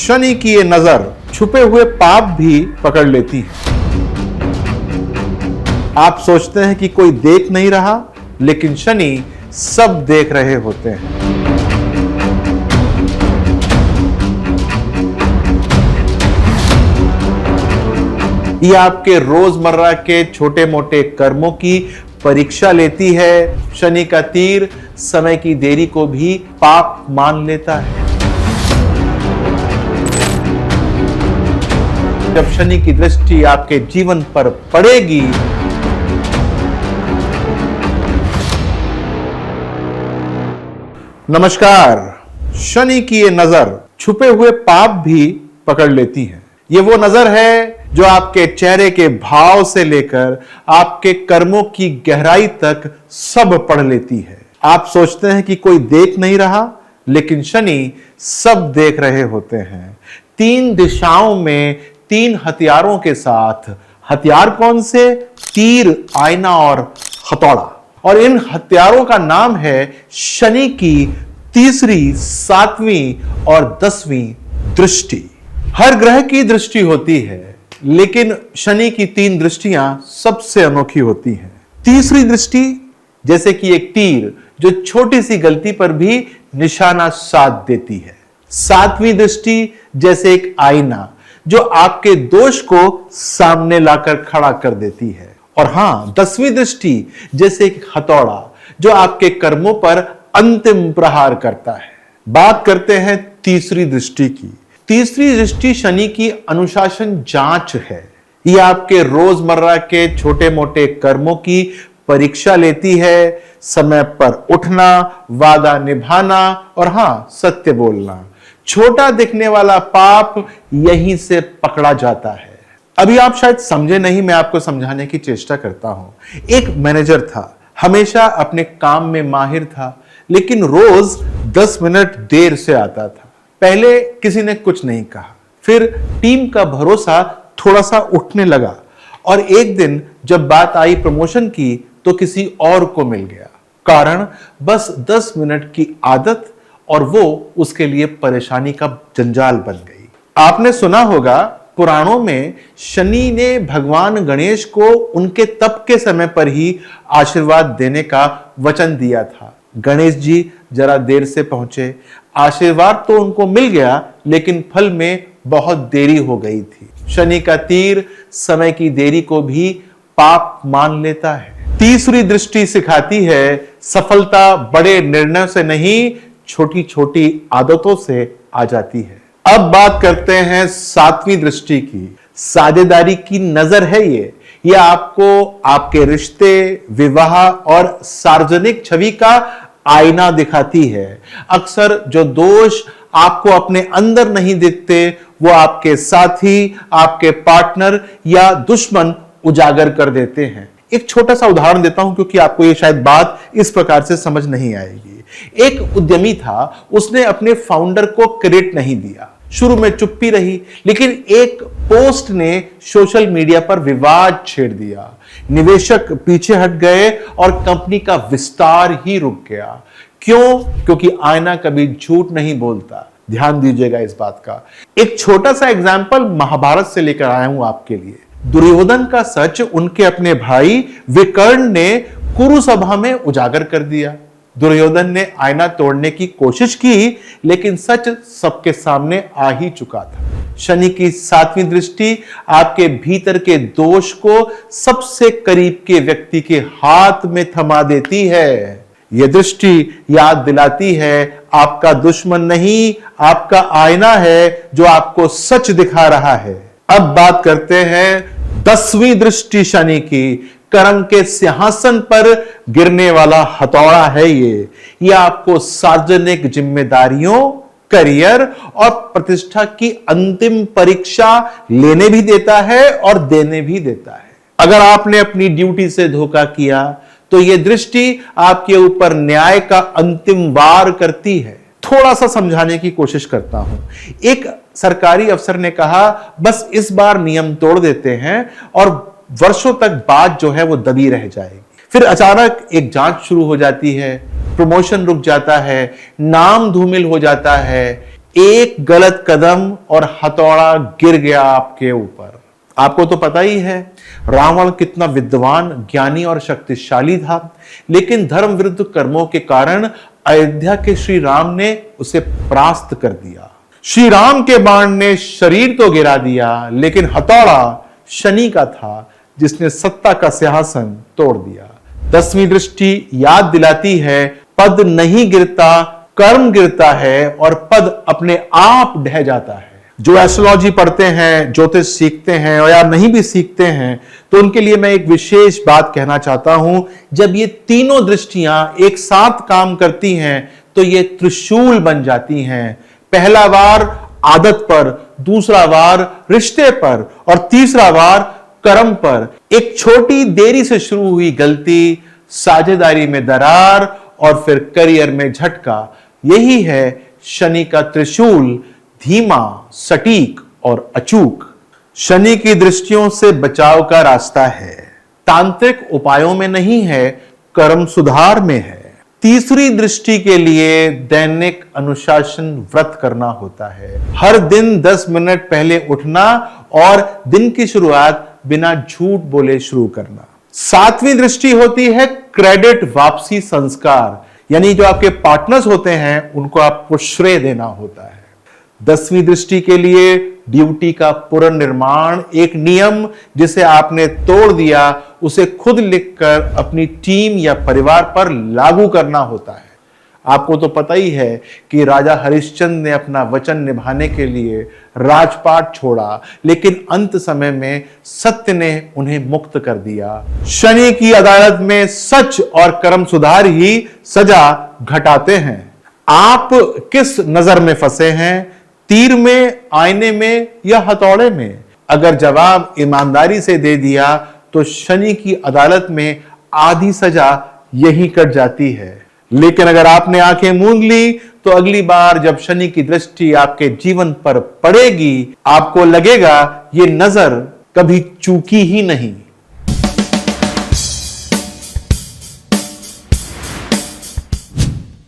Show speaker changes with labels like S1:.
S1: शनि की ये नजर छुपे हुए पाप भी पकड़ लेती है। आप सोचते हैं कि कोई देख नहीं रहा, लेकिन शनि सब देख रहे होते हैं। ये आपके रोजमर्रा के छोटे मोटे कर्मों की परीक्षा लेती है। शनि का तीर समय की देरी को भी पाप मान लेता है। जब शनि की दृष्टि आपके जीवन पर पड़ेगी, नमस्कार। शनि की ये नजर छुपे हुए पाप भी पकड़ लेती है। ये वो नजर है जो आपके चेहरे के भाव से लेकर आपके कर्मों की गहराई तक सब पढ़ लेती है। आप सोचते हैं कि कोई देख नहीं रहा, लेकिन शनि सब देख रहे होते हैं। 3 दिशाओं में 3 हथियारों के साथ। हथियार कौन से? तीर, आईना और हथौड़ा। और इन हथियारों का नाम है शनि की तीसरी, 7वीं और 10वीं दृष्टि। हर ग्रह की दृष्टि होती है, लेकिन शनि की 3 दृष्टियां सबसे अनोखी होती हैं। तीसरी दृष्टि जैसे कि एक तीर जो छोटी सी गलती पर भी निशाना साध देती है। 7वीं दृष्टि जैसे एक आईना जो आपके दोष को सामने लाकर खड़ा कर देती है। और हां, 10वीं दृष्टि जैसे एक हथौड़ा जो आपके कर्मों पर अंतिम प्रहार करता है। बात करते हैं तीसरी दृष्टि की। तीसरी दृष्टि शनि की अनुशासन जांच है। यह आपके रोजमर्रा के छोटे मोटे कर्मों की परीक्षा लेती है। समय पर उठना, वादा निभाना और हां, सत्य बोलना। छोटा दिखने वाला पाप यहीं से पकड़ा जाता है। अभी आप शायद समझे नहीं, मैं आपको समझाने की चेष्टा करता हूं। एक मैनेजर था, हमेशा अपने काम में माहिर था, लेकिन रोज 10 मिनट देर से आता था। पहले किसी ने कुछ नहीं कहा, फिर टीम का भरोसा थोड़ा सा उठने लगा और एक दिन जब बात आई प्रमोशन की तो किसी और को मिल गया। कारण बस 10 मिनट की आदत, और वो उसके लिए परेशानी का जंजाल बन गई। आपने सुना होगा, पुराणों में शनि ने भगवान गणेश को उनके तप के समय पर ही आशीर्वाद देने का वचन दिया था। गणेश जी जरा देर से पहुंचे। आशीर्वाद तो उनको मिल गया, लेकिन फल में बहुत देरी हो गई थी। शनि का तीर समय की देरी को भी पाप मान लेता है। तीसरी दृष्टि सिखाती है, सफलता बड़े निर्णय से नहीं, छोटी छोटी आदतों से आ जाती है। अब बात करते हैं 7वीं दृष्टि की। साझेदारी की नजर है ये आपको आपके रिश्ते, विवाह और सार्वजनिक छवि का आईना दिखाती है। अक्सर जो दोष आपको अपने अंदर नहीं दिखते, वो आपके साथी, आपके पार्टनर या दुश्मन उजागर कर देते हैं। एक छोटा सा उदाहरण देता हूं, क्योंकि आपको ये शायद बात इस प्रकार से समझ नहीं आएगी। एक उद्यमी था, उसने अपने फाउंडर को क्रेडिट नहीं दिया। शुरू में चुप्पी रही, लेकिन एक पोस्ट ने सोशल मीडिया पर विवाद छेड़ दिया। निवेशक पीछे हट गए और कंपनी का विस्तार ही रुक गया। क्यों? क्योंकि आईना कभी झूठ नहीं बोलता। ध्यान दीजिएगा इस बात का। एक छोटा सा एग्जाम्पल महाभारत से लेकर आया हूं आपके लिए। दुर्योधन का सच उनके अपने भाई विकर्ण ने कुरु सभा में उजागर कर दिया। दुर्योधन ने आईना तोड़ने की कोशिश की, लेकिन सच सबके सामने आ ही चुका था। शनि की 7वीं दृष्टि आपके भीतर के दोष को सबसे करीब के व्यक्ति के हाथ में थमा देती है। यह दृष्टि याद दिलाती है, आपका दुश्मन नहीं, आपका आईना है जो आपको सच दिखा रहा है। अब बात करते हैं 10वीं दृष्टि शनि की। कर्म के सिंहासन पर गिरने वाला हथौड़ा है ये आपको सार्वजनिक जिम्मेदारियों, करियर और प्रतिष्ठा की अंतिम परीक्षा लेने भी देता है और देने भी देता है। अगर आपने अपनी ड्यूटी से धोखा किया, तो यह दृष्टि आपके ऊपर न्याय का अंतिम वार करती है। थोड़ा सा समझाने की कोशिश करता हूं। एक सरकारी अफसर ने कहा, बस इस बार नियम तोड़ देते हैं और वर्षों तक बात जो है वो दबी रह जाएगी। फिर अचानक एक जांच शुरू हो जाती है, प्रमोशन रुक जाता है, नाम धूमिल हो जाता है। एक गलत कदम और हथौड़ा गिर गया आपके ऊपर। आपको तो पता ही है रावण कितना विद्वान, ज्ञानी और शक्तिशाली था, लेकिन धर्म विरुद्ध कर्मों के कारण अयोध्या के श्री राम ने उसे परास्त कर दिया। श्री राम के बाण ने शरीर तो गिरा दिया, लेकिन हथौड़ा शनि का था जिसने सत्ता का सिंहासन तोड़ दिया। 10वीं दृष्टि याद दिलाती है पद नहीं गिरता, कर्म गिरता है और पद अपने आप ढह जाता है। जो एस्ट्रोलॉजी पढ़ते हैं, ज्योतिष सीखते हैं और या नहीं भी सीखते हैं, तो उनके लिए मैं एक विशेष बात कहना चाहता हूं। जब ये तीनों दृष्टियां एक साथ काम करती हैं तो ये त्रिशूल बन जाती हैं। पहला वार आदत पर, दूसरा वार रिश्ते पर और तीसरा वार कर्म पर। एक छोटी देरी से शुरू हुई गलती, साझेदारी में दरार और फिर करियर में झटका। यही है शनि का त्रिशूल, धीमा, सटीक और अचूक। शनि की दृष्टियों से बचाव का रास्ता है, तांत्रिक उपायों में नहीं है, कर्म सुधार में है। तीसरी दृष्टि के लिए दैनिक अनुशासन व्रत करना होता है। हर दिन 10 मिनट पहले उठना और दिन की शुरुआत बिना झूठ बोले शुरू करना। 7वीं दृष्टि होती है क्रेडिट वापसी संस्कार, यानी जो आपके पार्टनर्स होते हैं उनको आपको श्रेय देना होता है। 10वीं दृष्टि के लिए ड्यूटी का पुनर्निर्माण, एक नियम जिसे आपने तोड़ दिया उसे खुद लिखकर अपनी टीम या परिवार पर लागू करना होता है। आपको तो पता ही है कि राजा हरिश्चंद्र ने अपना वचन निभाने के लिए राजपाट छोड़ा, लेकिन अंत समय में सत्य ने उन्हें मुक्त कर दिया। शनि की अदालत में सच और कर्म सुधार ही सजा घटाते हैं। आप किस नजर में फंसे हैं, तीर में, आईने में या हथौड़े में? अगर जवाब ईमानदारी से दे दिया तो शनि की अदालत में आधी सजा यही कट जाती है। लेकिन अगर आपने आंखें मूंद ली तो अगली बार जब शनि की दृष्टि आपके जीवन पर पड़ेगी, आपको लगेगा ये नजर कभी चूकी ही नहीं।